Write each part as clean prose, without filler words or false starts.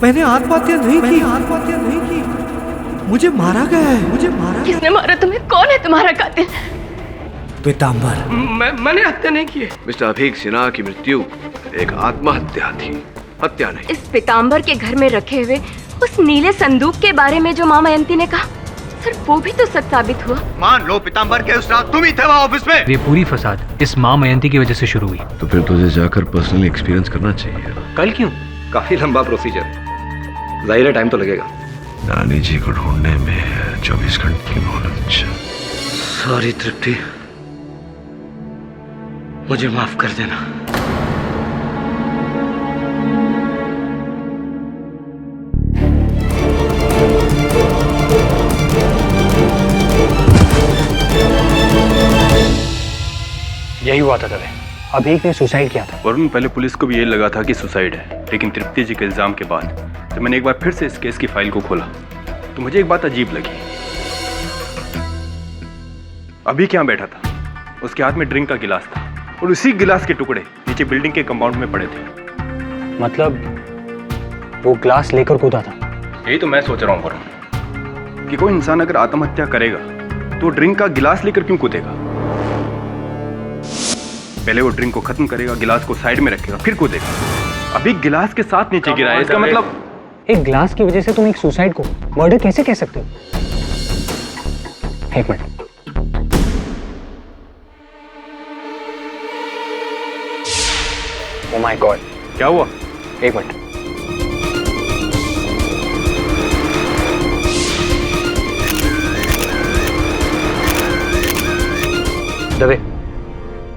मैंने आत्महत्या नहीं की। मुझे मारा गया है। किसने मारा तुम्हें? कौन है तुम्हारा कातिल? पीताम्बर। मैंने हत्या नहीं की है। मिस्टर अभीक सिन्हा की मृत्यु एक आत्महत्या थी, हत्या नहीं। इस पीताम्बर के घर में रखे हुए उस नीले संदूक के बारे में जो माँ मयंती ने कहा, सर वो भी तो सच साबित हुआ। मान लो पीताम्बर के उस रात तुम ही थे वहाँ ऑफिस में। ये पूरी फसाद इस माँ मयंती की वजह से शुरू हुई। तो फिर तुझे जाकर पर्सनली एक्सपीरियंस करना चाहिए। कल क्यों? काफी लंबा प्रोसीजर, जाहिर है टाइम तो लगेगा। नानी जी को ढूंढने में 24 घंटे की मोहलत। सॉरी तृप्ति, मुझे माफ कर देना। यही हुआ था दवे। अभीक ने सुसाइड किया था। वरुण, पहले पुलिस को भी ये लगा था कि सुसाइड है, लेकिन तृप्ति जी के इल्जाम के बाद जब मैंने एक बार फिर से इस केस की फाइल को खोला तो मुझे एक बात अजीब लगी। अभी क्या बैठा था, उसके हाथ में ड्रिंक का गिलास था और उसी गिलास के टुकड़े नीचे बिल्डिंग के कंपाउंड में पड़े थे। मतलब वो ग्लास लेकर कूदा था। यही तो मैं सोच रहा हूँ वरुण, कि कोई इंसान अगर आत्महत्या करेगा तो ड्रिंक का गिलास लेकर क्यों कूदेगा? पहले वो ड्रिंक को खत्म करेगा, गिलास को साइड में रखेगा, फिर कूदेगा। अभी गिलास के साथ नीचे गिरा है, इसका मतलब एक ग्लास की वजह से तुम एक सुसाइड को मर्डर कैसे कह सकते हो? एक मिनट। ओह माय गॉड, क्या हुआ? एक मिनट। दवे,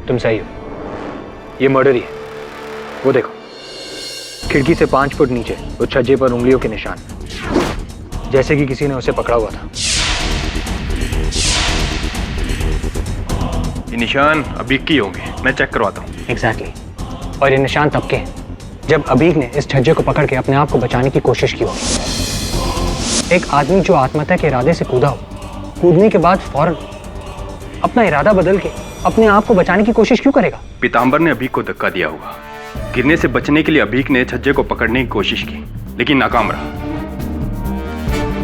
तुम सही हो, ये मर्डर ही है। वो देखो, खिड़की से 5 फुट नीचे उस छज्जे पर उंगलियों के निशान, जैसे कि किसी ने उसे पकड़ा हुआ था। ये निशान अभीक की होंगे, मैं चेक करवाता हूँ। एग्जैक्टली। और ये निशान तब के हैं जब अभीक ने इस छज्जे को पकड़ के अपने आप को बचाने की कोशिश की होगी। एक आदमी जो आत्महत्या के इरादे से कूदा हो, कूदने के बाद फौरन अपना इरादा बदल के अपने आप को बचाने की कोशिश क्यों करेगा? पीताम्बर ने अभीक को धक्का दिया होगा। गिरने से बचने के लिए अभीक ने छज्जे को पकड़ने की कोशिश की, लेकिन नाकाम रहा।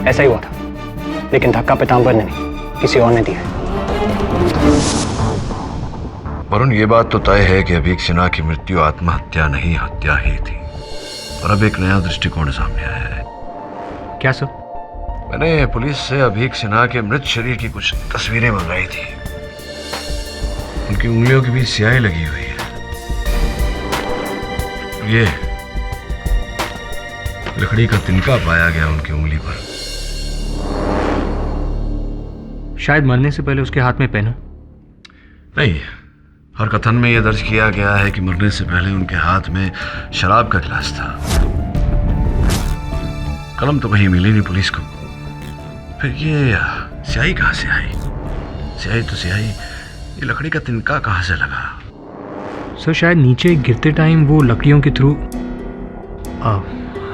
ऐसा ही हुआ था, लेकिन धक्का पीताम्बर ने नहीं, किसी और ने दिया है। वरुण, ये बात तो तय है कि अभीक सिन्हा की मृत्यु आत्महत्या नहीं, हत्या ही थी। और अब एक नया दृष्टिकोण सामने आया है। क्या सर? मैंने पुलिस से अभीक सिन्हा के मृत शरीर की कुछ तस्वीरें मंगाई थी। उनकी उंगलियों के बीच स्याही लगी हुई है। ये लकड़ी का तिनका पाया गया उनकी उंगली पर। शायद मरने से पहले उसके हाथ में पेन हो। नहीं, हर कथन में यह दर्ज किया गया है कि मरने से पहले उनके हाथ में शराब का गिलास था। कलम तो कहीं मिली नहीं पुलिस को। फिर ये स्याही कहां से आई? स्याही तो स्याही, ये लकड़ी का तिनका कहां से लगा? सर शायद नीचे गिरते टाइम वो लकड़ियों के थ्रू,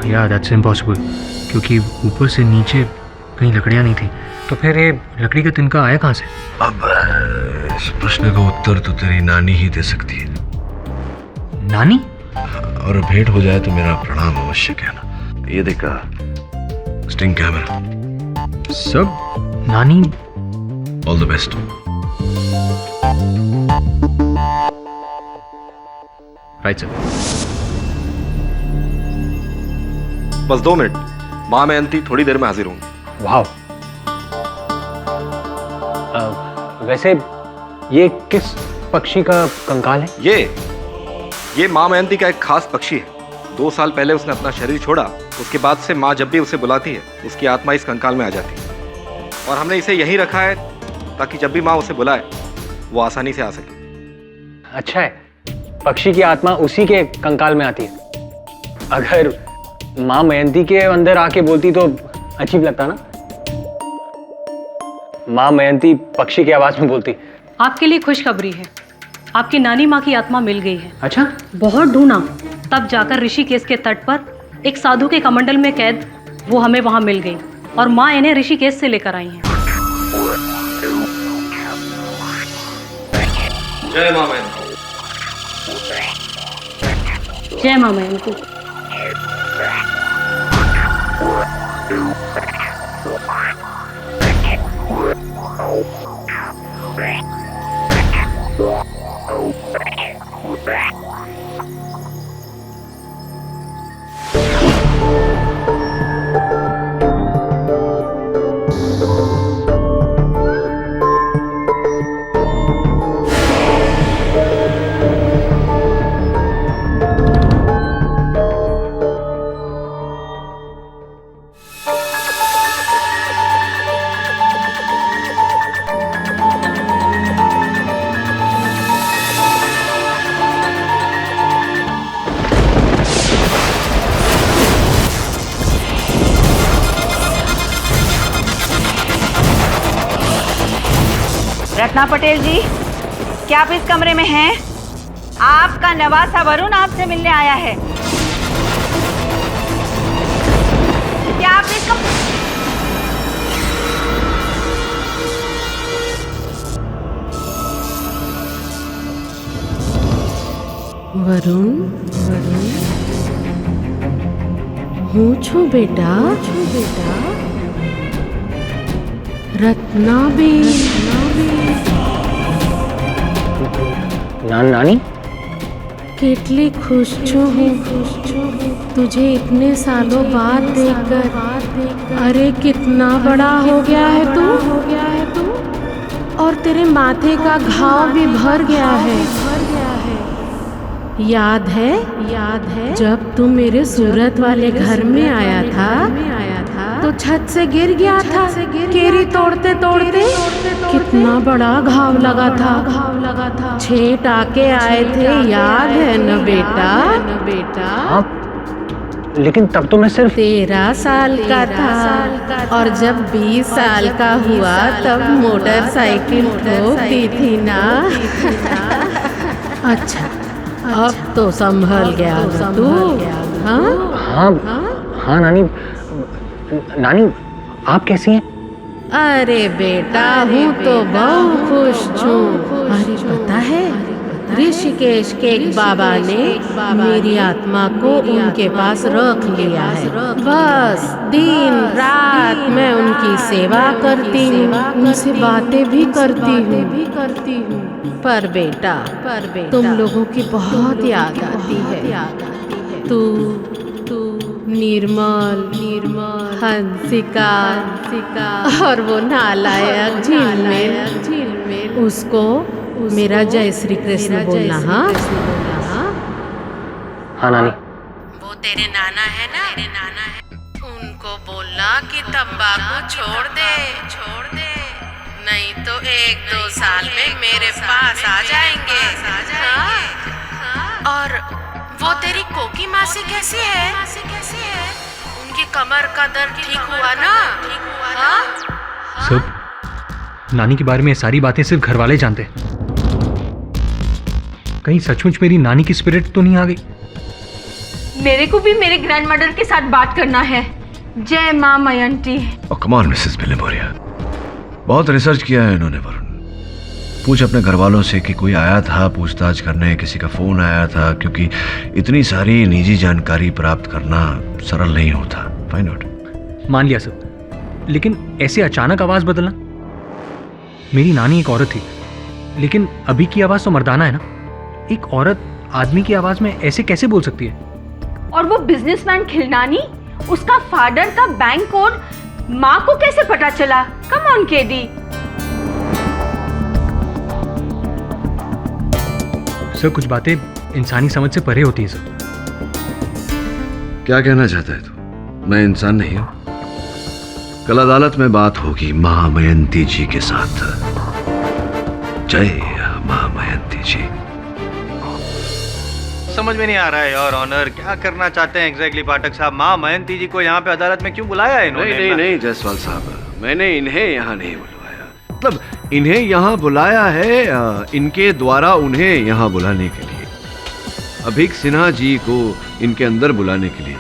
या दैट्स इम्पॉसिबल, क्योंकि ऊपर से नीचे कहीं लकड़ियां नहीं थी। तो फिर ये लकड़ी का तिनका आया कहां से? अब इस प्रश्न का उत्तर तो तेरी नानी ही दे सकती है। नानी? और भेंट हो जाए तो मेरा प्रणाम अवश्य कहना। ये देखा स्टिंग कैमरा। सब नानी। All the best. Right sir. बस 2 मिनट, माँ मयंती थोड़ी देर में हाजिर होंगी। वाह। वैसे ये किस पक्षी का कंकाल है? ये माँ मयंती का एक खास पक्षी है। 2 साल पहले उसने अपना शरीर छोड़ा, उसके बाद से माँ जब भी उसे बुलाती है उसकी आत्मा इस कंकाल में आ जाती है। और हमने इसे यहीं रखा है ताकि जब भी माँ उसे बुलाए वो आसानी से आ सके। अच्छा है, पक्षी की आत्मा उसी के कंकाल में आती है। अगर माँ मयंती के अंदर आके बोलती तो अजीब लगता ना। माँ मयंती पक्षी की आवाज में बोलती। आपके लिए खुशखबरी है, आपकी नानी माँ की आत्मा मिल गई है। अच्छा? बहुत ढूंढा, तब जाकर ऋषिकेश के तट पर एक साधु के कमंडल में कैद वो हमें वहां मिल गई और माँ इन्हें ऋषिकेश से लेकर आई हैं। जय माँ मयंती। जय माँ मयंती। रत्ना पटेल जी, क्या आप इस कमरे में हैं? आपका नवासा वरुण आपसे मिलने आया है। क्या आप इस वरुण वरुण હું છું બેટા रत्नाबेन नानी કેટલી ખુશ છું હું तुझे इतने सालों बाद देखकर। अरे कितना बड़ा हो गया है तू और तेरे माथे का घाव भी भर गया है। याद है जब तू मेरे सूरत वाले घर में आया था तो छत से गिर गया था केरी तोड़ते तोड़ते। कितना बड़ा घाव लगा था 6 टाके आए थे, याद है न बेटा? हाँ, लेकिन तब तो मैं सिर्फ 13 साल का था और जब 20 साल का हुआ तब मोटरसाइकिल ठोक दी थी ना। अच्छा, अब तो संभल गया तू? हाँ नानी आप कैसी हैं? अरे बेटा हूँ तो बहुत खुश हूँ। अरे पता है ऋषिकेश के एक बाबा ने मेरी आत्मा को उनके पास रख लिया है। बस दिन रात मैं उनकी सेवा करती हूँ, उनसे बातें भी करती हूँ। पर बेटा तुम लोगों की बहुत याद आती है। तू निर्मल हंसिका और वो नालायक झिलमिल, उसको मेरा जय श्री कृष्ण बोलना। हाँ नानी। वो तेरे नाना है ना, उनको बोलना कि तंबाकू छोड़ दे नहीं तो 1-2 साल में मेरे पास आ जाएंगे। और वो तेरी कोकी मासी कैसी है? उनकी कमर का दर्द ठीक हुआ ना? सब नानी के बारे में सारी बातें सिर्फ घर वाले जानते हैं। कहीं सचमुच मेरी नानी की स्पिरिट तो नहीं आ गई? मेरे को भी मेरे ग्रैंडमदर के साथ बात करना है। जय मां मयंती। कम ऑन मिसेस बिलेमोरिया, बहुत रिसर्च किया है इन्होंने वरुण। पूछ अपने घर वालों से कि कोई आया था पूछताछ करने, किसी का फोन आया था, क्योंकि इतनी सारी निजी जानकारी प्राप्त करना सरल नहीं होता। Find out. मान लिया सब, लेकिन ऐसे अचानक आवाज बदलना। मेरी नानी एक औरत थी, लेकिन अभी की आवाज तो मर्दाना है ना। एक औरत आदमी की आवाज में ऐसे कैसे बोल सकती है? और वो बिजनेसमैन खिलनानी, उसका फादर का बैंक कोड माँ को कैसे पता चला? Come on KD. सर कुछ बातें इंसानी समझ से परे होती है सर। क्या कहना चाहता है तू? मैं इंसान नहीं हूं? कल अदालत में बात होगी महामयंती जी के साथ। जय महामयंती जी। समझ में नहीं आ रहा है योर ऑनर, क्या करना चाहते हैं एग्जैक्टली पाठक साहब? माँ मयंती जी को यहाँ पे अदालत में क्यों बुलाया है इन्होंने? नहीं जायसवाल साहब, मैंने इन्हें यहाँ नहीं बुलवाया। मतलब इन्हें यहाँ बुलाया है इनके द्वारा उन्हें यहाँ बुलाने के लिए, अभिक सिन्हा जी को इनके अंदर बुलाने के लिए।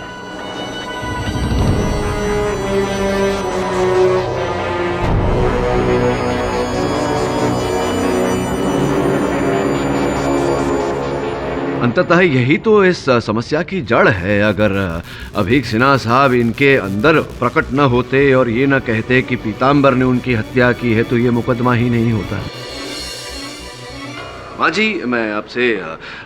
अंततः यही तो इस समस्या की जड़ है। अगर अभीक सिन्हा साहब इनके अंदर प्रकट न होते और ये न कहते कि पीताम्बर ने उनकी हत्या की है तो ये मुकदमा ही नहीं होता। माँ जी, मैं आपसे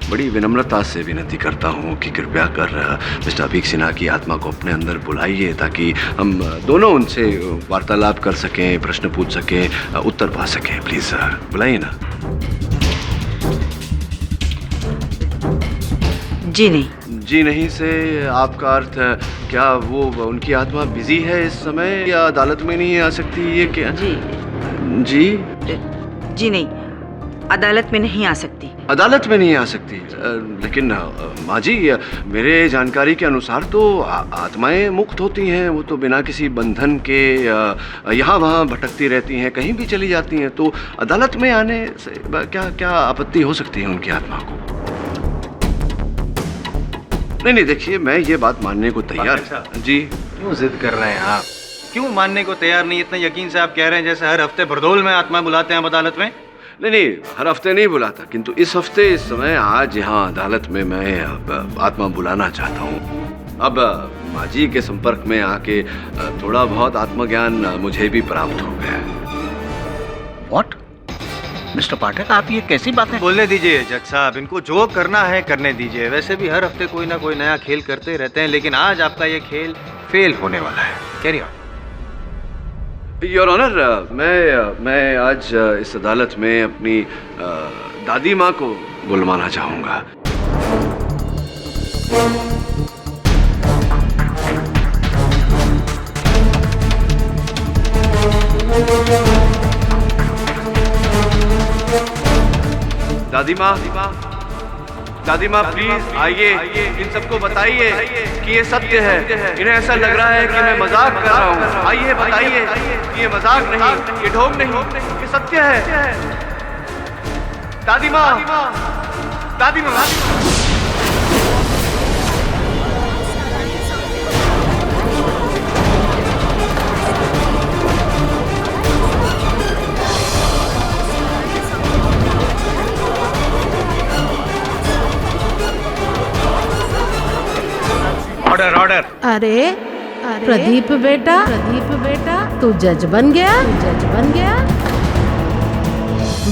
बड़ी विनम्रता से विनती करता हूँ कि कृपया कर मिस्टर अभीक सिन्हा की आत्मा को अपने अंदर बुलाइए ताकि हम दोनों उनसे वार्तालाप कर सकें, प्रश्न पूछ सकें, उत्तर पा सकें। प्लीज़ बुलाइए ना। जी नहीं। जी नहीं से आपका अर्थ क्या वो उनकी आत्मा बिजी है इस समय या अदालत में नहीं आ सकती? ये क्या? जी नहीं, अदालत में नहीं आ सकती। अदालत में नहीं आ सकती? लेकिन माँ जी, मेरे जानकारी के अनुसार तो आत्माएं मुक्त होती हैं, वो तो बिना किसी बंधन के यहाँ वहाँ भटकती रहती हैं, कहीं भी चली जाती हैं, तो अदालत में आने से क्या क्या आपत्ति हो सकती है उनकी आत्मा को? नहीं, देखिए मैं ये बात मानने को तैयार। जी, क्यों जिद कर रहे हैं आप? क्यों मानने को तैयार नहीं? इतने यकीन से आप कह रहे हैं जैसे हर हफ्ते बरदौल में आत्मा बुलाते हैं अदालत में। नहीं, हर हफ्ते नहीं बुलाता, किंतु इस हफ्ते, इस समय, आज यहाँ अदालत में मैं आत्मा बुलाना चाहता हूँ। अब माँ जी के संपर्क में आके थोड़ा बहुत आत्मज्ञान मुझे भी प्राप्त हो गया है। व्हाट? मिस्टर पाठक, आप ये कैसी बात है? बोलने दीजिए जज साहब, इनको जो करना है करने दीजिए। वैसे भी हर हफ्ते कोई ना कोई नया खेल करते रहते हैं, लेकिन आज आपका ये खेल फेल होने वाला है। Carry on. योर ऑनर, मैं आज इस अदालत में अपनी दादी माँ को बुलवाना चाहूँगा। दादी माँ प्लीज आइए, इन सबको बताइए कि ये सत्य है। इन्हें ऐसा लग रहा है कि मैं मजाक कर रहा हूँ। आइए बताइए कि ये मजाक नहीं, ये ढोंग नहीं, ये सत्य है। दादी माँ। ऑर्डर। अरे प्रदीप बेटा, तू जज बन गया।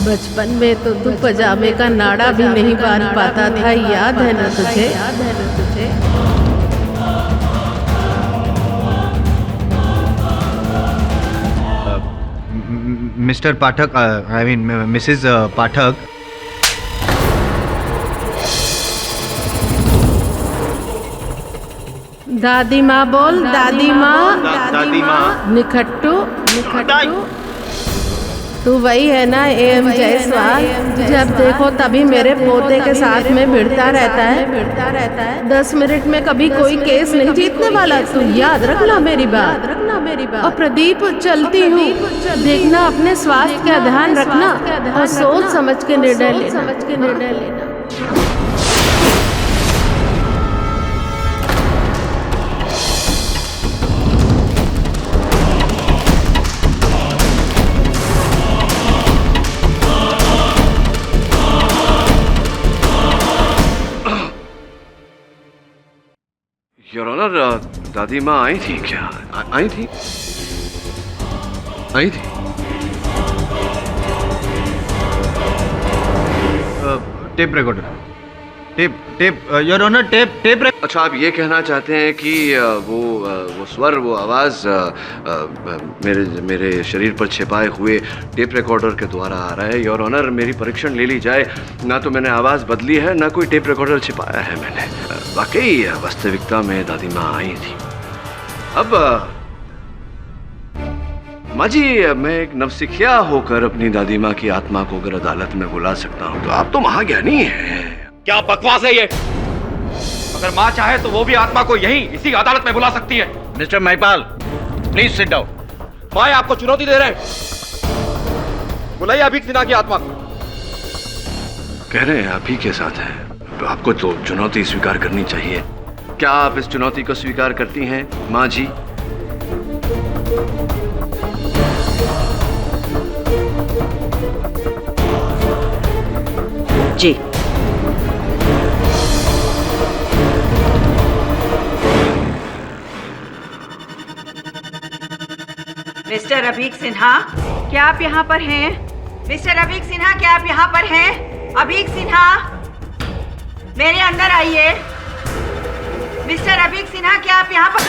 बचपन में तो तू पजामे का नाड़ा भी नहीं बांध पाता था, याद है ना तुझे? Mr Pathak, I mean Mrs Pathak. दादी माँ बोल, दादी माँ। दादी माँ। निखट्टू। तू वही है ना एम जायसवाल? जब देखो तभी मेरे पोते के साथ में भिड़ता रहता है। 10 मिनट में कभी कोई केस नहीं जीतने वाला। तू याद रखना मेरी बात। और प्रदीप, चलती हूँ, देखना अपने स्वास्थ्य का ध्यान रखना और सोच समझ के निर्णय लेना। योर ऑनर, दादी माँ आई थी क्या? आई थी। Tape recorder. Tape your honour, tape. अच्छा, आप ये कहना चाहते हैं कि वो स्वर, वो आवाज़ मेरे शरीर पर छिपाए हुए टेप रिकॉर्डर के द्वारा आ रहा है। योर ऑनर, मेरी परीक्षण ले ली जाए। ना तो मैंने आवाज़ बदली है, ना कोई टेप रिकॉर्डर छिपाया है मैंने। वाकई वास्तविकता में दादी माँ आई थी। अब माँ जी, मैं एक नवसिखिया होकर अपनी दादी माँ की आत्मा को अगर अदालत में बुला सकता हूँ तो आप तो महाज्ञानी हैं। क्या बकवास है ये? अगर माँ चाहे तो वो भी आत्मा को यहीं इसी अदालत में बुला सकती है। Mister Mahipal, please sit down. माँ आपको चुनौती दे रहे हैं। बुलाइए अभीक सिन्हा की आत्मा को। कह रहे हैं आप ही के साथ है, आपको तो चुनौती स्वीकार करनी चाहिए। क्या आप इस चुनौती को स्वीकार करती हैं माँ जी? जी। मिस्टर अभीक सिन्हा, क्या आप यहाँ पर हैं? मिस्टर अभीक सिन्हा, क्या आप यहाँ पर हैं? अभीक सिन्हा, मेरे अंदर आइए। मिस्टर अभीक सिन्हा, क्या आप यहाँ पर?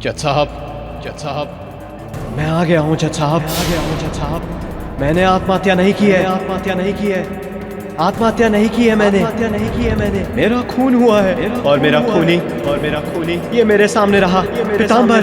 जज साहब, मैं आ गया हूँ जज साहब। मैंने आत्महत्या नहीं की है। आत्महत्या नहीं की है मैंने। मेरा खून हुआ है और मेरा खूनी ये मेरे सामने रहा। पीतांबर।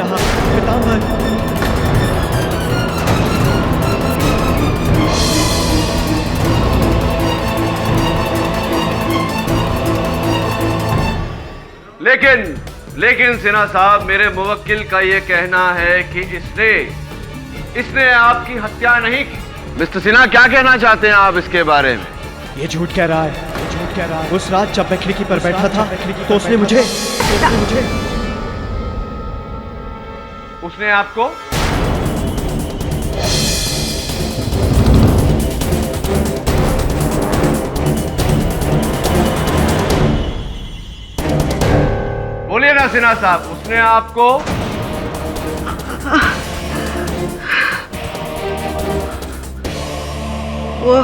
लेकिन सिन्हा साहब, मेरे मुवक्किल का ये कहना है कि इसने आपकी हत्या नहीं की। मिस्टर सिन्हा, क्या कहना चाहते हैं आप इसके बारे में? ये झूठ कह रहा है। उस रात जब मैं खिड़की पर बैठा था तो उसने आपको बोलिए ना सिन्हा साहब, उसने आपको वो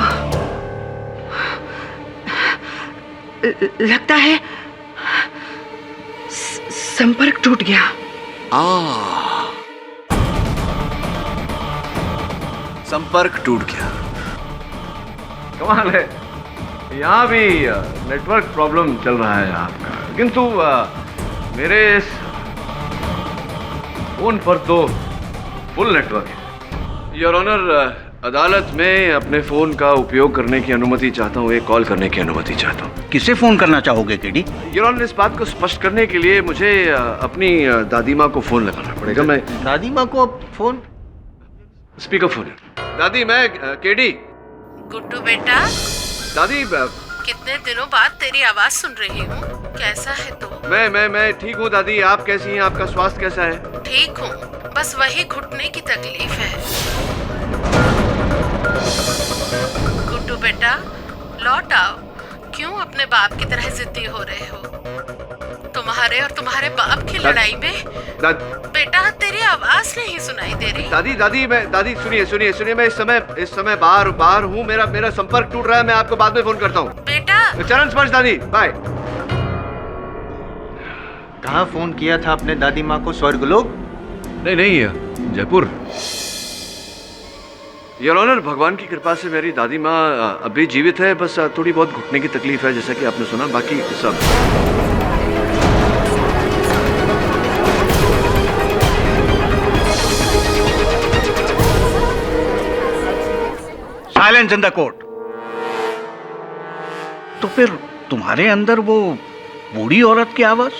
लगता है संपर्क टूट गया। संपर्क टूट गया। कमाल है, यहाँ भी नेटवर्क प्रॉब्लम चल रहा है आपका, किंतु मेरे इस फोन पर तो फुल नेटवर्क है। योर ऑनर, अदालत में अपने फोन का उपयोग करने की अनुमति चाहता हूँ, एक कॉल करने की अनुमति चाहता हूँ। किसे फोन करना चाहोगे केडी? योर ऑनर, इस बात को स्पष्ट करने के लिए मुझे अपनी दादी माँ को फोन लगाना पड़ेगा। मैं दादी माँ को फोन? स्पीकर फोन है। दादी, मैं केडी। गुड्डू बेटा, दादी, कितने दिनों बाद तेरी आवाज सुन रही हूँ। कैसा है तू? मैं ठीक हूँ दादी, आप कैसी हैं? आपका स्वास्थ्य कैसा है? ठीक हूँ, बस वही घुटने की तकलीफ है। गुड्डू बेटा, लौट आओ। क्यों अपने बाप की तरह जिद्दी हो रहे हो? तुम्हारे और तुम्हारे बाप की लड़ाई में बेटा तेरी आवाज नहीं सुनाई दे रही। दादी सुनिए, मैं इस समय बाहर हूँ। मेरा संपर्क टूट रहा है। मैं आपको बाद में फोन करता हूँ। बेटा, चरण स्पर्श दादी, बाय। कहाँ फोन किया था अपने दादी माँ को? स्वर्गलोक? नहीं, जयपुर। योर ऑनर, भगवान की कृपा से मेरी दादी माँ अभी जीवित है। बस थोड़ी बहुत घुटने की तकलीफ है, जैसा कि आपने सुना। बाकी सब साइलेंस इन द कोर्ट। तो फिर तुम्हारे अंदर वो बूढ़ी औरत की आवाज?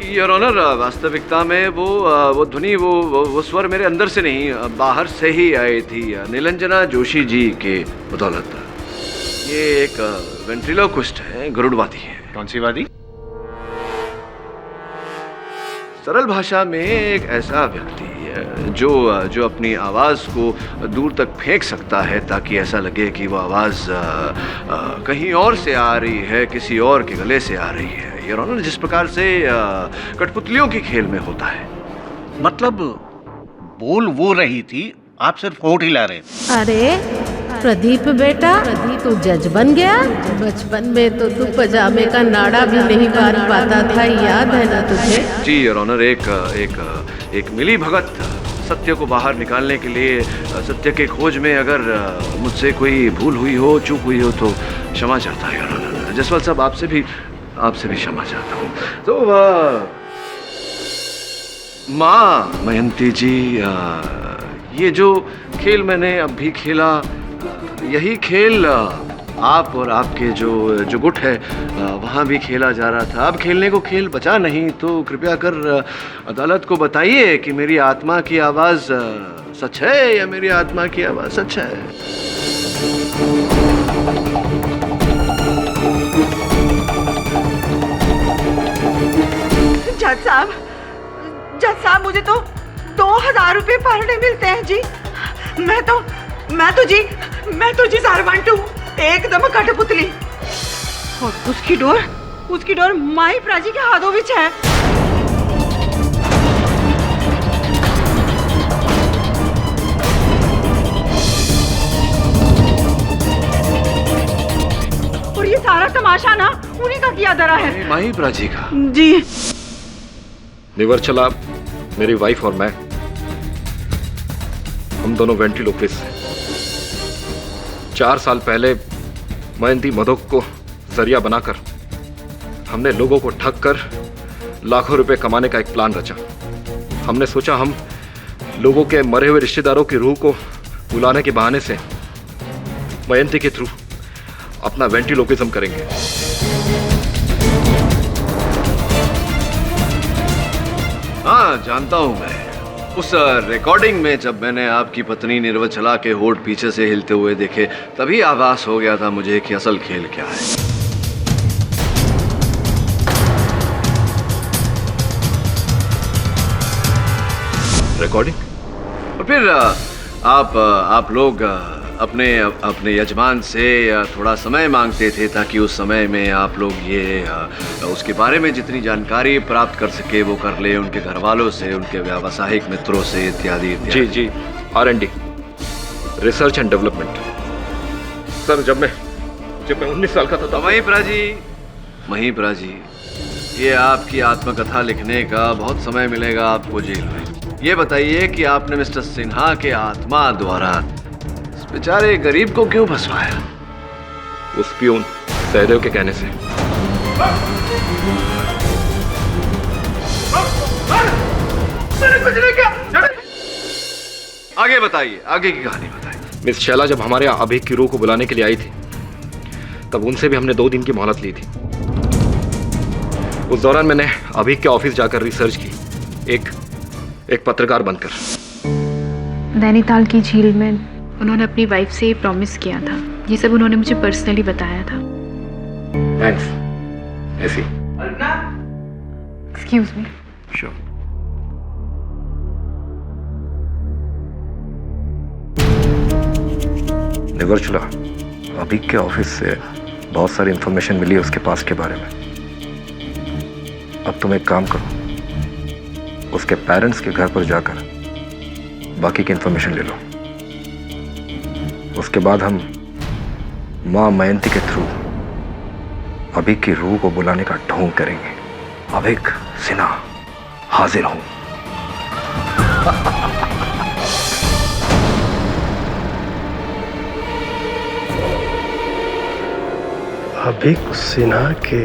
योर ऑनर, वास्तविकता में वो ध्वनि, वो स्वर मेरे अंदर से नहीं, बाहर से ही आई थी। नीलंजना जोशी जी के बदौलत। ये एक वेंट्रिलोक्विस्ट है, गरुड़वादी है। कौन सी वादी? सरल भाषा में एक ऐसा व्यक्ति जो अपनी आवाज को दूर तक फेंक सकता है, ताकि ऐसा लगे कि वो आवाज कहीं और से आ रही है, किसी और के गले से आ रही है। योर ऑनर, जिस प्रकार से कठपुतलियों के खेल में होता है। मतलब बोल वो रही थी, आप सिर्फ होठ हिला रहे। अरे प्रदीप बेटा, तू जज बन गया? बचपन में तो तू पजामे का नाड़ा भी नहीं बांध पाता था, याद है ना तुझे? जी योर ऑनर, एक मिली भगत सत्य को बाहर निकालने के लिए, सत्य के खोज में अगर मुझसे कोई भूल हुई हो, चूक हुई हो, तो क्षमा चाहता है योर ऑनर। जसवाल साहब, आपसे भी क्षमा चाहता हूँ। तो माँ मयंती जी, ये जो खेल मैंने अभी खेला, यही खेल आप और आपके जो गुट है वहाँ भी खेला जा रहा था। अब खेलने को खेल बचा नहीं, तो कृपया कर अदालत को बताइए कि मेरी आत्मा की आवाज़ सच है या मेरी आत्मा की आवाज़ सच है। जज साहब मुझे तो 2000 रुपए पर डे मिलते हैं जी। मैं तो जी सरवंट हूँ, एकदम कठपुतली। और उसकी डोर माई प्राजी के हाथों विच है। और ये सारा तमाशा ना उन्हीं का किया धरा है। माही प्राची का जी। निवर चला मेरी वाइफ और मैं, हम दोनों वेंट्रिलोक्विस्ट हैं। 4 साल पहले मयंती मधोक को जरिया बनाकर हमने लोगों को ठग कर लाखों रुपए कमाने का एक प्लान रचा। हमने सोचा हम लोगों के मरे हुए रिश्तेदारों की रूह को बुलाने के बहाने से मयंती के थ्रू अपना वेंट्रिलोक्विज्म करेंगे। हाँ, जानता हूं मैं। उस रिकॉर्डिंग में जब मैंने आपकी पत्नी निर्वचला के होठ पीछे से हिलते हुए देखे, तभी आभास हो गया था मुझे कि असल खेल क्या है। रिकॉर्डिंग? और फिर आप लोग अपने यजमान से थोड़ा समय मांगते थे ताकि उस समय में आप लोग ये उसके बारे में जितनी जानकारी प्राप्त कर सके वो कर ले, उनके घर वालों से, उनके व्यावसायिक मित्रों से, इत्यादि इत्यादि। जी, R&D, research and development. Sir जब मैं 19 साल का था। महिप्रा जी, ये आपकी आत्मकथा लिखने का बहुत समय मिलेगा आपको जेल में। ये बताइए कि आपने मिस्टर सिन्हा के आत्मा द्वारा बेचारे गरीब को क्यों फंसवाया? उस पियून सहदेव के कहने से। आगे बताइए, आगे की कहानी बताइए। मिस शैला जब हमारे यहाँ अभीक की रूह को बुलाने के लिए आई थी, तब उनसे भी हमने 2 दिन की मोहलत ली थी। उस दौरान मैंने अभीक के ऑफिस जाकर रिसर्च की, एक पत्रकार बनकर। नैनीताल की झील में उन्होंने अपनी वाइफ से प्रॉमिस किया था। ये सब उन्होंने मुझे पर्सनली बताया था। थैंक्स ऐसी। Excuse me. श्योर। निवर्चला, अभीक के ऑफिस से बहुत सारी इंफॉर्मेशन मिली है उसके पास के बारे में। अब तुम एक काम करो, उसके पेरेंट्स के घर पर जाकर बाकी की इंफॉर्मेशन ले लो। उसके बाद हम मां मयंती के थ्रू अभीक की रूह को बुलाने का ढोंग करेंगे। अभीक सिन्हा हाजिर हूं। अभीक सिन्हा के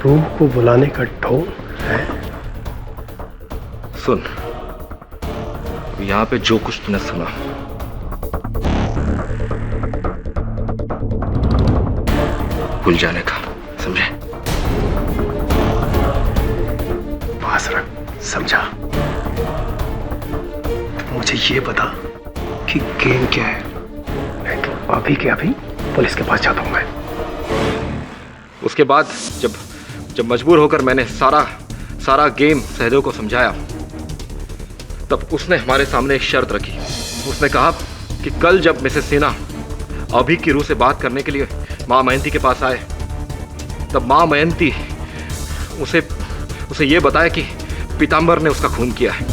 रूह को बुलाने का ढोंग है? सुन, यहां पे जो कुछ तूने सुना, भूल जाने का, समझे? पास रख, समझा? मुझे ये बता कि गेम क्या है? नहीं तो अभी के अभी पुलिस के पास जाता हूं मैं। उसके बाद जब मजबूर होकर मैंने सारा गेम सहदेव को समझाया, तब उसने हमारे सामने एक शर्त रखी। उसने कहा कि कल जब मिसेस सिन्हा अभीक की रूह से बात करने के लिए मां मयंती के पास आए, तब मां मयंती उसे ये बताया कि पीताम्बर ने उसका खून किया है।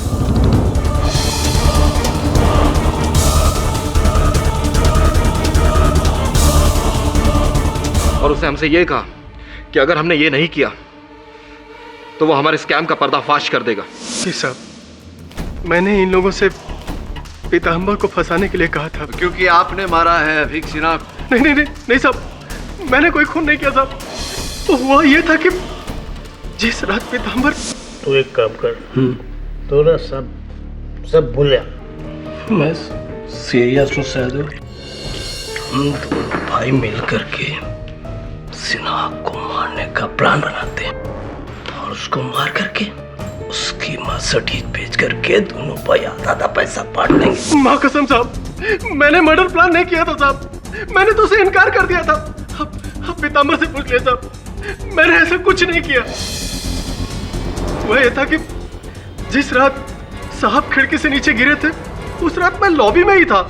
और उसने हमसे ये कहा कि अगर हमने ये नहीं किया तो वो हमारे स्कैम का पर्दाफाश कर देगा। जी साहब, मैंने इन लोगों से पीताम्बर को फंसाने के लिए कहा था। क्योंकि आपने मारा है अभीक सिन्हा। नहीं साहब, मैंने कोई खून नहीं किया साहब। तो हुआ ये था कि जिस रात पीताम्बर। तू एक काम कर, तो ना सब भूल। मैं सीरियस हूँ सहदेव। हम दोनों भाई मिल करके सिन्हा को मारने का प्लान बनाते हैं और उसको मार करके उसकी मां सटीक बेच करके दोनों भाई आधा पैसा बांट लेंगे। माँ कसम साहब, मैंने मर्डर प्लान नहीं किया था साहब। मैंने तो उसे इनकार कर दिया था। अब पीताम्बर से पूछ लिया साहब, मैंने ऐसा कुछ नहीं किया। हुआ ये था कि जिस रात साहब खिड़की से नीचे गिरे थे उस रात मैं लॉबी में ही था।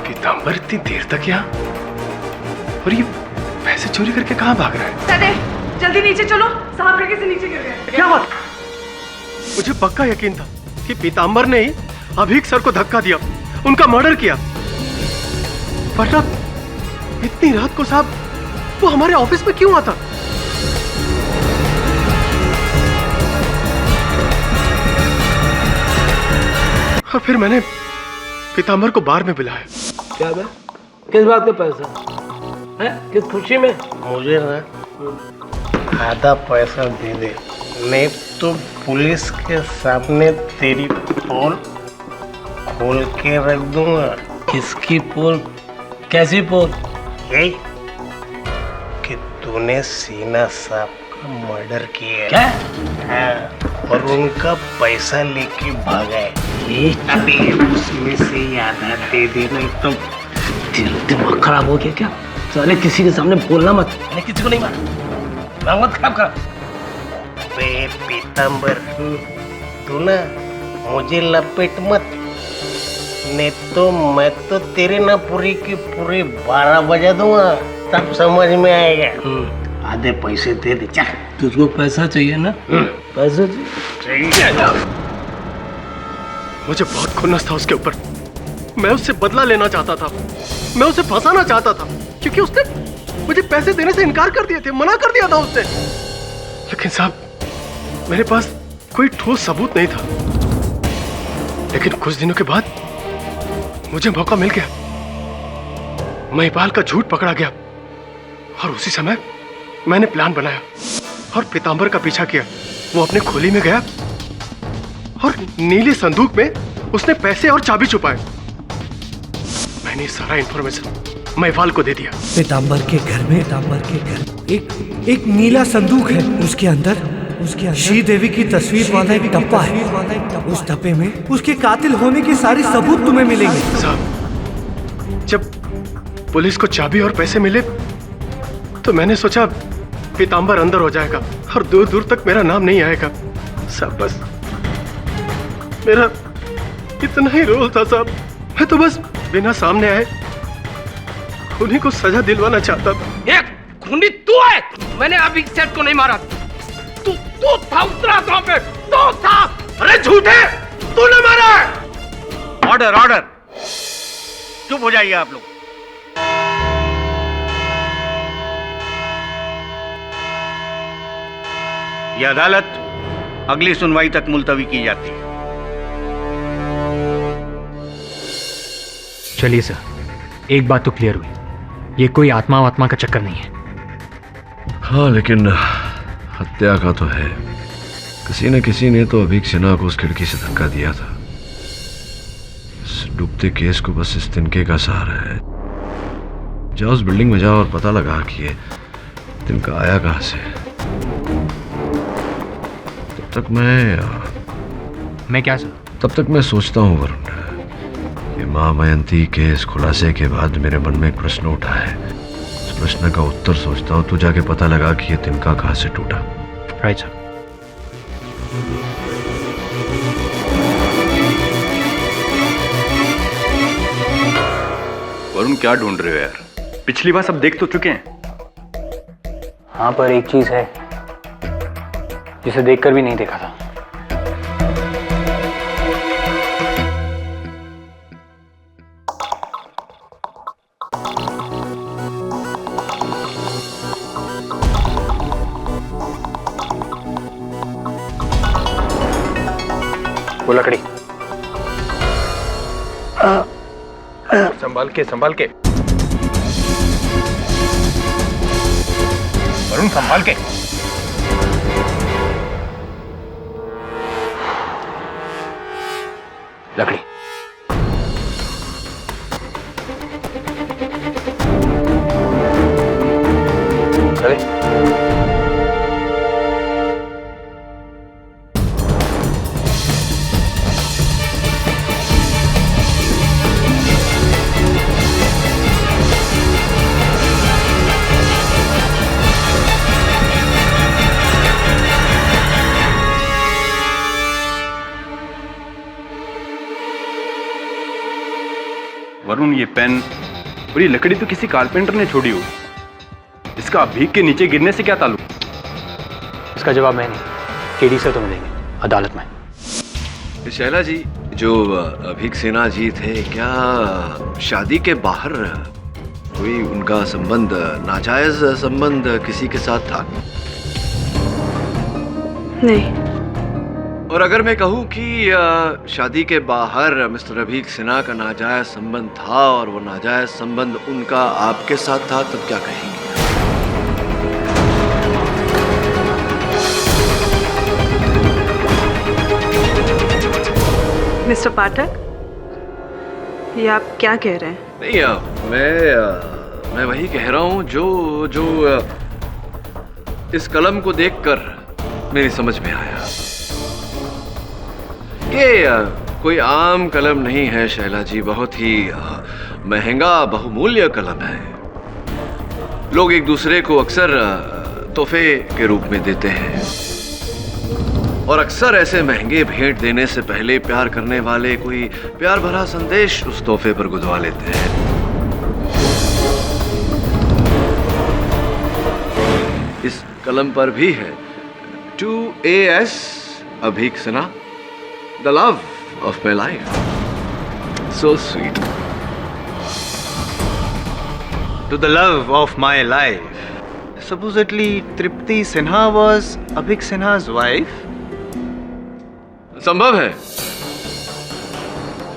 पीताम्बर इतनी देर तक यहाँ, और ये पैसे चोरी करके कहाँ भाग रहा है? सदे, जल्दी नीचे चलो, साहब खिड़की से नीचे गिर गए। क्या बात? मुझे पक्का यकीन था कि पीताम्बर ने ही अभीक सर को धक्का दिया, उनका मर्डर किया। वरना इतनी रात को साहब वो हमारे ऑफिस में क्यों आता? और फिर मैंने पीताम्बर को बार में बुलाया। क्या बे? किस बात का पैसा है? किस खुशी में? मुझे ना आधा पैसा दे दे, नहीं तो पुलिस के सामने तेरी पोल खोल के रख दूंगा। किसकी पोल? कैसी पोल? यही कि तूने सीना साहब का मर्डर किया। क्या? हाँ, और उनका पैसा लेके भागा है। अभी उसमें से आधा दे दे, नहीं तो दिमाग खराब हो गया क्या? साले किसी के सामने बोलना मत। मैंने किसी को नहीं मारा, दिमाग मत खराब कर। बे पीताम्बर, तू ना मुझे लपेट मत, नहीं तो मैं तो तेरे ना पूरी की पूरी 12 बजा दूंगा, तब समझ में आएगा। आधे पैसे दे दे। चल, तुझको पैसा चाहिए ना? पैसा चाहिए। मुझे बहुत खुन्नस था उसके ऊपर। मैं उससे बदला लेना चाहता था, मैं उसे फंसाना चाहता था, क्योंकि उसने मुझे पैसे देने से इनकार कर दिए थे, मना कर दिया था उसने। लेकिन साहब मेरे पास कोई ठोस सबूत नहीं था। लेकिन कुछ दिनों के बाद मुझे मौका मिल गया, महिपाल का झूठ पकड़ा गया, और उसी समय मैंने प्लान बनाया और पीताम्बर का पीछा किया। वो अपने खोली में गया और नीले संदूक में उसने पैसे और चाबी छुपाए। मैंने सारा इंफॉर्मेशन महिपाल को दे दिया। पीताम्बर के घर में एक नीला संदूक है, उसके अंदर श्री देवी की तस्वीर वाला एक डब्बा है। उस डब्बे में उसके कातिल होने के सारे सबूत तुम्हें मिलेंगे। साहब जब पुलिस को चाबी और पैसे मिले तो मैंने सोचा पीताम्बर अंदर हो जाएगा और दूर दूर तक मेरा नाम नहीं आएगा। साहब बस मेरा इतना ही रोल था साहब। मैं तो बस बिना सामने आए उन्हीं को सजा दिलवाना चाहता था। एक खूनी तू है, मैंने अभी सेठ को नहीं मारा। तू था उस रात पे, तू था। अरे झूठे, तूने मारा है। ऑर्डर ऑर्डर, चुप हो जाइए आप लोग। ये अदालत अगली सुनवाई तक मुलतवी की जाती है। चलिए सर, एक बात तो क्लियर हुई, ये कोई आत्मा का चक्कर नहीं है। हाँ, लेकिन हत्या का तो है। किसी न किसी ने तो अभीक सिन्हा को उस खिड़की से धक्का दिया था। इस डूबते केस को बस इस तिनके का सहारा है। जाओ उस बिल्डिंग में जाओ और पता लगा कि ये तिनका आया कहाँ से। तब तक मैं क्या सर? तब तक मैं सोचता हूँ वरुण, ये माँ मयंती के इस खुलासे के बाद मेरे मन में एक प्रश्न उठा है। उस प्रश्न का उत्तर सोचता हूँ, तू जाके पता लगा कि ये तिनका कहाँ से टूटा। Right sir. वरुण क्या ढूंढ रहे हो यार? पिछली बार सब देख तो चुके हैं। हाँ, पर एक चीज है जिसे देखकर भी नहीं देखा था। वो लकड़ी। संभाल के वरुण, संभाल के। लकड़ी। चले। वरुण ये पेन और ये लकड़ी तो किसी कारपेंटर ने छोड़ी हो। इसका भीख के नीचे गिरने से क्या ताल्लुक? इसका जवाब मैं नहीं, केडी से तो मिलेंगे अदालत में। शैला जी, जो अभीक सिन्हा जी थे, क्या शादी के बाहर कोई उनका संबंध, नाजायज संबंध किसी के साथ था? नहीं। और अगर मैं कहूं कि शादी के बाहर मिस्टर अभीक सिन्हा का नाजायज संबंध था और वो नाजायज संबंध उनका आपके साथ था, तब क्या कहेंगे? मिस्टर पाठक, ये आप क्या कह रहे हैं? नहीं, मैं वही कह रहा हूं जो इस कलम को देखकर मेरी समझ में आया। ये कोई आम कलम नहीं है शैला जी, बहुत ही महंगा बहुमूल्य कलम है। लोग एक दूसरे को अक्सर तोहफे के रूप में देते हैं और अक्सर ऐसे महंगे भेंट देने से पहले प्यार करने वाले कोई प्यार भरा संदेश उस तोहफे पर गुदवा लेते हैं। इस कलम पर भी है to AS Abhik Sinha, the love of my life. So sweet. To the love of my life. Supposedly, Tripti Sinha was Abhik Sinha's wife. संभव है,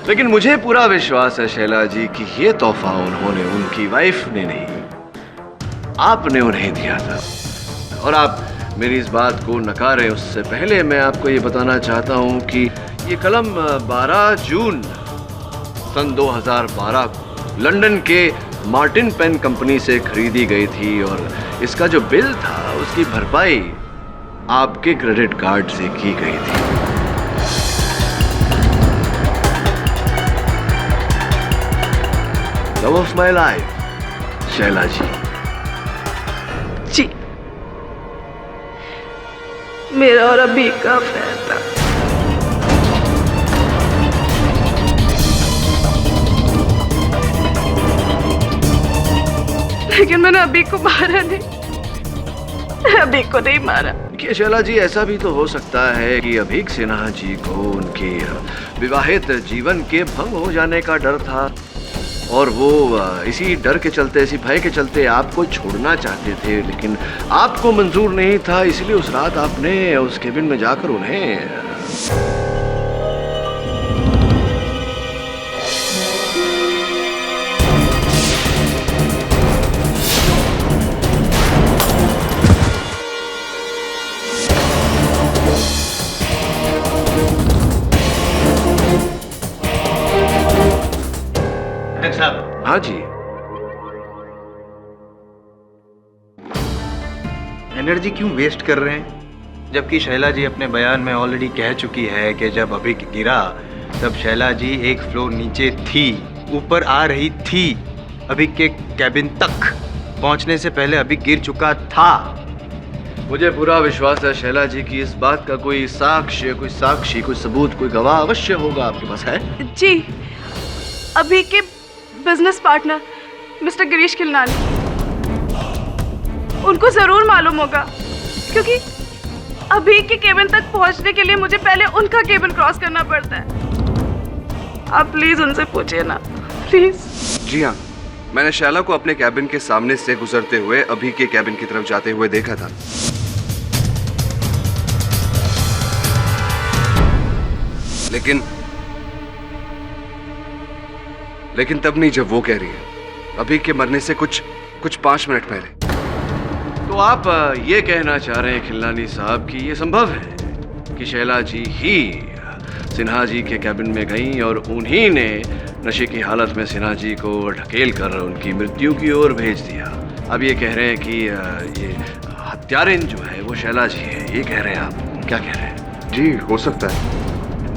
लेकिन मुझे पूरा विश्वास है शैला जी कि ये तोहफा उन्होंने उनकी वाइफ ने नहीं, आपने उन्हें दिया था। और आप मेरी इस बात को नकारें उससे पहले मैं आपको ये बताना चाहता हूं कि ये कलम 12 जून सन 2012 को लंदन के मार्टिन पेन कंपनी से खरीदी गई थी और इसका जो बिल था उसकी भरपाई आपके क्रेडिट कार्ड से की गई थी। Love of my life Shaila ji. जी, मेरा और अभी का अफेयर था। लेकिन मैंने अभी को मारा नहीं, अभी को नहीं मारा। देखिए शैला जी, ऐसा भी तो हो सकता है कि अभीक सिन्हा जी को उनके विवाहित जीवन के भंग हो जाने का डर था और वो इसी डर के चलते, इसी भय के चलते आपको छोड़ना चाहते थे, लेकिन आपको मंजूर नहीं था, इसलिए उस रात आपने उस केबिन में जाकर उन्हें साहब। हाँ जी। एनर्जी क्यों वेस्ट कर रहे हैं, जबकि शैला जी अपने बयान में ऑलरेडी कह चुकी है कि जब अभी गिरा तब शैला जी एक फ्लोर नीचे थी, ऊपर आ रही थी, अभी के कैबिन तक पहुंचने से पहले अभी गिर चुका था। मुझे पूरा विश्वास है शैला जी की इस बात का कोई साक्ष्य, कोई साक्षी, कोई सबूत, कोई गवाह अवश्य होगा आपके पास। है जी, अभी के business partner mister Girish Khilnani, उनको जरूर मालूम होगा, क्योंकि अभी के केबिन तक पहुंचने के लिए मुझे पहले उनका केबिन क्रॉस करना पड़ता है। आप प्लीज उनसे पूछिए ना, प्लीज। जी हाँ, मैंने शैला को अपने कैबिन के सामने से गुजरते हुए अभी के कैबिन की तरफ जाते हुए देखा था। लेकिन तब नहीं जब वो कह रही है, अभी के मरने से कुछ 5 मिनट पहले। तो आप ये कहना चाह रहे हैं खिलनानी साहब कि ये संभव है कि शैला जी ही सिन्हा जी के कैबिन में गईं और उन्हीं ने नशे की हालत में सिन्हा जी को ढकेल कर उनकी मृत्यु की ओर भेज दिया। अब ये कह रहे हैं कि ये हत्यारिन जो है वो शैला जी है, ये कह रहे हैं आप, क्या कह रहे हैं? जी हो सकता है।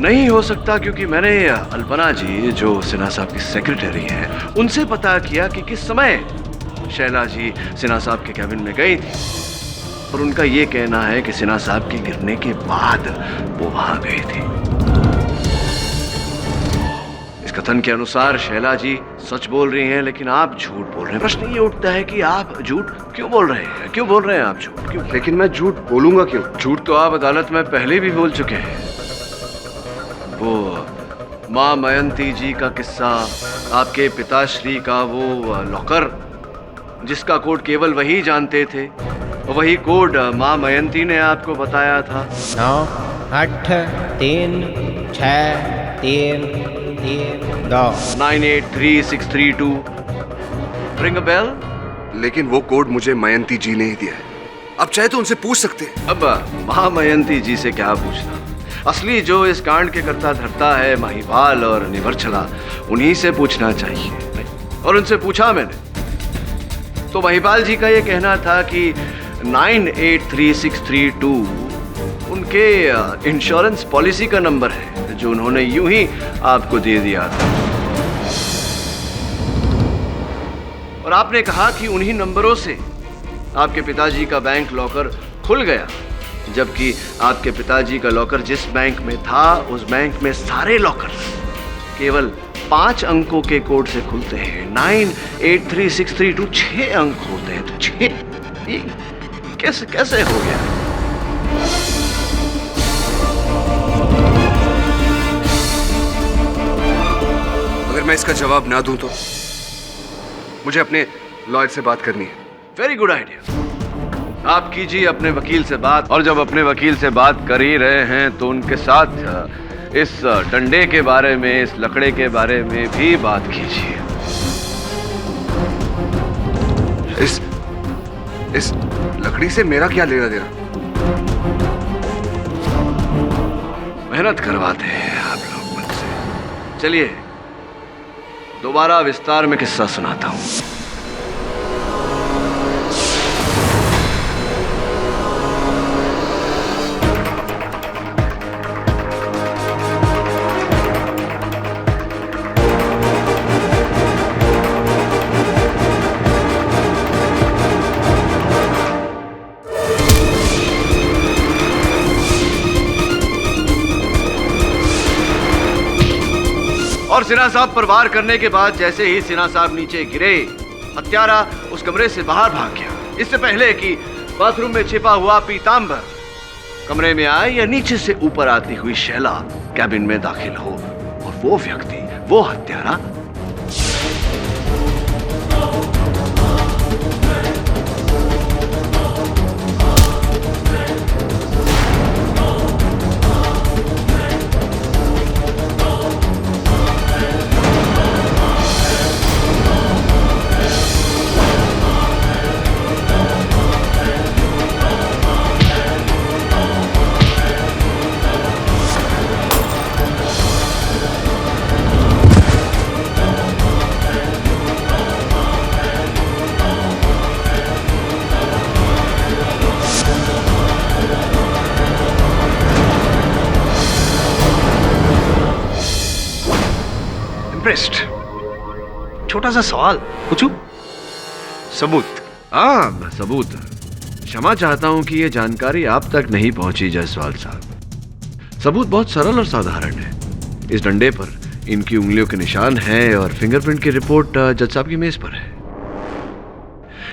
नहीं हो सकता, क्योंकि मैंने अल्पना जी जो सिन्हा साहब की सेक्रेटरी हैं उनसे पता किया कि किस समय शैला जी सिन्हा साहब के कैबिन में गई थी और उनका ये कहना है कि सिन्हा साहब के गिरने के बाद वो वहां गई थी। कथन के अनुसार शैला जी सच बोल रही हैं, लेकिन आप झूठ बोल रहे हैं। प्रश्न ये उठता है कि आप झूठ क्यों बोल रहे हैं? क्यों बोल रहे हैं आप झूठ? क्यों? लेकिन मैं झूठ बोलूंगा क्यों? झूठ तो आप अदालत में पहले भी बोल चुके हैं। वो माँ मयंती जी का किस्सा, आपके पिताश्री का वो लॉकर जिसका कोड केवल वही जानते थे, वही कोड माँ मयंती ने आपको बताया था। 9 8 3 6 3 3 2 983632 रिंग अ बेल? लेकिन वो कोड मुझे मयंती जी ने ही दिया है। अब चाहे तो उनसे पूछ सकते हैं। अब महा मयंती जी से क्या पूछना? असली जो इस कांड के करता धरता है महिपाल और निवर्छला, उन्हीं से पूछना चाहिए। और उनसे पूछा मैंने तो महिपाल जी का ये कहना था कि 983632 उनके इंश्योरेंस पॉलिसी का नंबर है, जो उन्होंने यूं ही आपको दे दिया था। और आपने कहा कि उन्हीं नंबरों से आपके पिताजी का बैंक लॉकर खुल गया, जबकि आपके पिताजी का लॉकर जिस बैंक में था, उस बैंक में सारे लॉकर केवल 5 अंकों के कोड से खुलते हैं। 983632 6 अंक होते हैं। तो 6 कैसे कैसे हो गया? अगर मैं इसका जवाब ना दूं तो मुझे अपने लॉयर से बात करनी है। Very good idea. आप कीजिए अपने वकील से बात, और जब अपने वकील से बात कर ही रहे हैं तो उनके साथ इस डंडे के बारे में, इस लकड़े के बारे में भी बात कीजिए। इस लकड़ी से मेरा क्या लेना देना? मेहनत करवाते हैं आप लोग मुझसे। चलिए दोबारा विस्तार में किस्सा सुनाता हूं। और सिन्हा साहब पर वार करने के बाद जैसे ही सिन्हा साहब नीचे गिरे, हत्यारा उस कमरे से बाहर भाग गया, इससे पहले कि बाथरूम में छिपा हुआ पीतांबर कमरे में आए या नीचे से ऊपर आती हुई शैला कैबिन में दाखिल हो। और वो व्यक्ति, वो हत्यारा छोटा सा सवाल पूछूं? सबूत? हाँ सबूत। क्षमा चाहता हूं कि यह जानकारी आप तक नहीं पहुंची जायसवाल साहब। सबूत बहुत सरल और साधारण है। इस डंडे पर इनकी उंगलियों के निशान हैं और फिंगरप्रिंट की रिपोर्ट जज साहब की मेज पर है।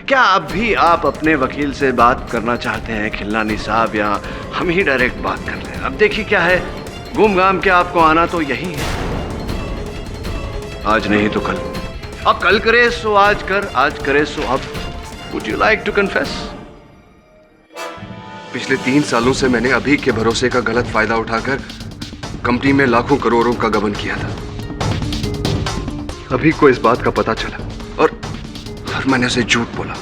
क्या अब भी आप अपने वकील से बात करना चाहते हैं खिलनानी साहब, या हम ही डायरेक्ट बात कर लें? अब देखिए क्या है, घूम घाम के आपको आना तो यही है। आज नहीं तो कल, अब कल करे सो आज कर, आज करे सो अब। Would you like to confess? पिछले 3 सालों से मैंने अभी के भरोसे का गलत फायदा उठाकर कंपनी में लाखों करोड़ों का गबन किया था। अभी को इस बात का पता चला और मैंने उसे झूठ बोला,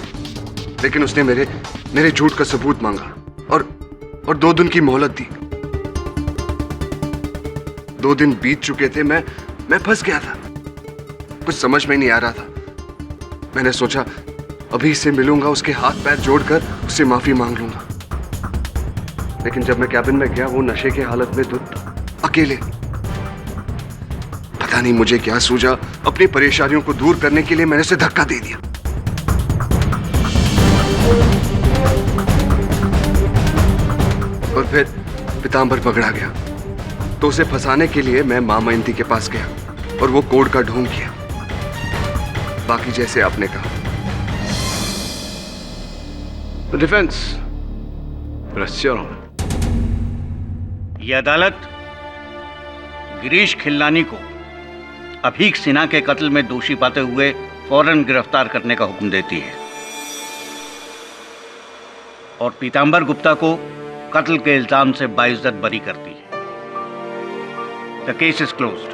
लेकिन उसने मेरे झूठ का सबूत मांगा और 2 दिन की मोहलत दी। 2 दिन बीत चुके थे, मैं फंस गया था। कुछ समझ में नहीं आ रहा था। मैंने सोचा अभी से मिलूंगा, उसके हाथ पैर जोड़कर उससे माफी मांग लूंगा। लेकिन जब मैं कैबिन में गया, वो नशे के हालत में अकेले। पता नहीं मुझे क्या सूझा, अपनी परेशानियों को दूर करने के लिए मैंने उसे धक्का दे दिया। और फिर पीतांबर पकड़ा गया, तो उसे फंसाने के लिए मैं मां मयंती के पास गया। और वो कोड का ढोंग किया। बाकी जैसे आपने कहा। Defence, press your honour. ये अदालत गिरीश खिल्लानी को अभीक सिन्हा के कत्ल में दोषी पाते हुए फौरन गिरफ्तार करने का हुक्म देती है और पीतांबर गुप्ता को कत्ल के इल्जाम से बाइज्जत बरी करती है। The case is closed.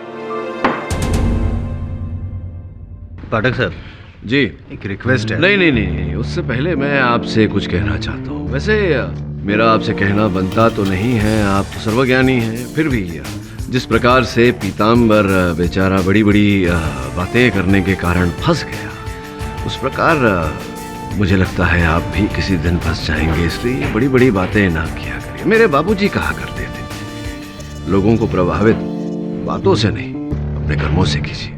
Pathak sir ji, एक रिक्वेस्ट है। नहीं नहीं नहीं, उससे पहले मैं आपसे कुछ कहना चाहता हूँ। वैसे मेरा आपसे कहना बनता तो नहीं है, आप तो सर्वज्ञानी हैं, फिर भी जिस प्रकार से पीतांबर बेचारा बड़ी बड़ी बातें करने के कारण फंस गया, उस प्रकार मुझे लगता है आप भी किसी दिन फंस जाएंगे। इसलिए बड़ी बड़ी बातें ना किया करिए। मेरे बाबूजी कहा करते थे, लोगों को प्रभावित बातों से नहीं, अपने कर्मों से कीजिए।